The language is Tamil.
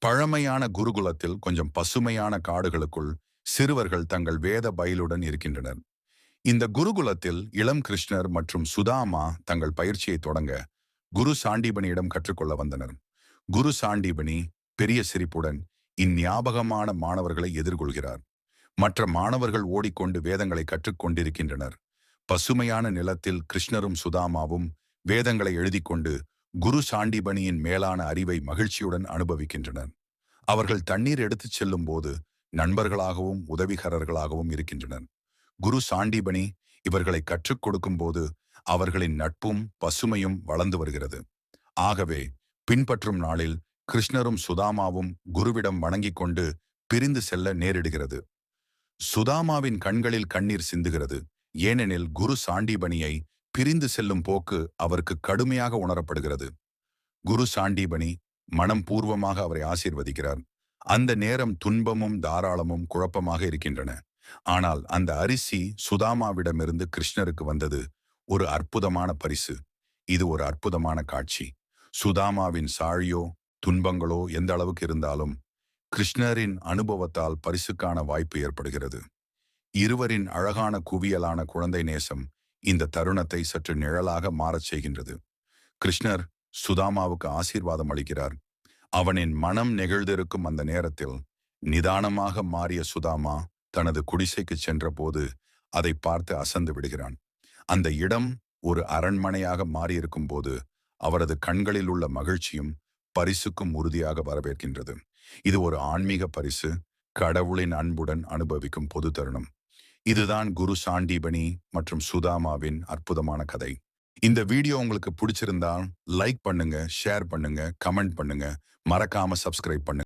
பழமையான குருகுலத்தில் கொஞ்சம் பசுமையான காடுகளுக்குள் சிறுவர்கள் தங்கள் வேத பயிலுடன் இருக்கின்றனர். இந்த குருகுலத்தில் இளம் கிருஷ்ணர் மற்றும் சுதாமா தங்கள் பயிற்சியை தொடங்க குரு சாண்டீபனியிடம் கற்றுக்கொள்ள வந்தனர். குரு சாண்டீபனி பெரிய சிரிப்புடன் இந்ஞாபகமான மாணவர்களை எதிர்கொள்கிறார். மற்ற மாணவர்கள் ஓடிக்கொண்டு வேதங்களை கற்றுக்கொண்டிருக்கின்றனர். பசுமையான நிலத்தில் கிருஷ்ணரும் சுதாமாவும் வேதங்களை எழுதிக்கொண்டு குரு சாண்டீபனியின் மேலான அறிவை மகிழ்ச்சியுடன் அனுபவிக்கின்றனர். அவர்கள் தண்ணீர் எடுத்துச் செல்லும் போது நண்பர்களாகவும் உதவிகரர்களாகவும் இருக்கின்றனர். குரு சாண்டீபனி இவர்களை கற்றுக் கொடுக்கும் போது அவர்களின் நட்பும் பசுமையும் வளர்ந்து வருகிறது. ஆகவே பின்பற்றும் நாளில் கிருஷ்ணரும் சுதாமாவும் குருவிடம் வணங்கிக் கொண்டு பிரிந்து செல்ல நேரிடுகிறது. சுதாமாவின் கண்களில் கண்ணீர் சிந்துகிறது. ஏனெனில் குரு சாண்டீபனியை பிரிந்து செல்லும் போக்கு அவருக்கு கடுமையாக உணரப்படுகிறது. குரு சாண்டீபனி மனம் பூர்வமாக அவரை ஆசீர்வதிக்கிறார். அந்த நேரம் துன்பமும் தாராளமும் குழப்பமாக இருக்கின்றன. ஆனால் அந்த அரிசி சுதாமாவிடமிருந்து கிருஷ்ணருக்கு வந்தது ஒரு அற்புதமான பரிசு. இது ஒரு அற்புதமான காட்சி. சுதாமாவின் சாழியோ துன்பங்களோ எந்த அளவுக்கு இருந்தாலும் கிருஷ்ணரின் அனுபவத்தால் பரிசுக்கான வாய்ப்பு ஏற்படுகிறது. இருவரின் அழகான குவியலான குழந்தை நேசம் இந்த தருணத்தை சற்று நிழலாக மாறச் செய்கின்றது. கிருஷ்ணர் சுதாமாவுக்கு ஆசீர்வாதம் அளிக்கிறார். அவனின் மனம் நெகிழ்ந்திருக்கும் அந்த நேரத்தில் நிதானமாக மாறிய சுதாமா தனது குடிசைக்கு சென்றபோது அதை பார்த்து அசந்து விடுகிறான். அந்த இடம் ஒரு அரண்மனையாக மாறியிருக்கும் போது அவரது கண்களில் உள்ள மகிழ்ச்சியும் பரிசுக்கும் உறுதியாக வரவேற்கின்றது. இது ஒரு ஆன்மீக பரிசு, கடவுளின் அன்புடன் அனுபவிக்கும் பொது தருணம். இதுதான் குரு சாண்டீபனி மற்றும் சுதாமாவின் அற்புதமான கதை. இந்த வீடியோ உங்களுக்கு பிடிச்சிருந்தா லைக் பண்ணுங்க, ஷேர் பண்ணுங்க, கமெண்ட் பண்ணுங்க, மறக்காம சப்ஸ்கிரைப் பண்ணுங்க.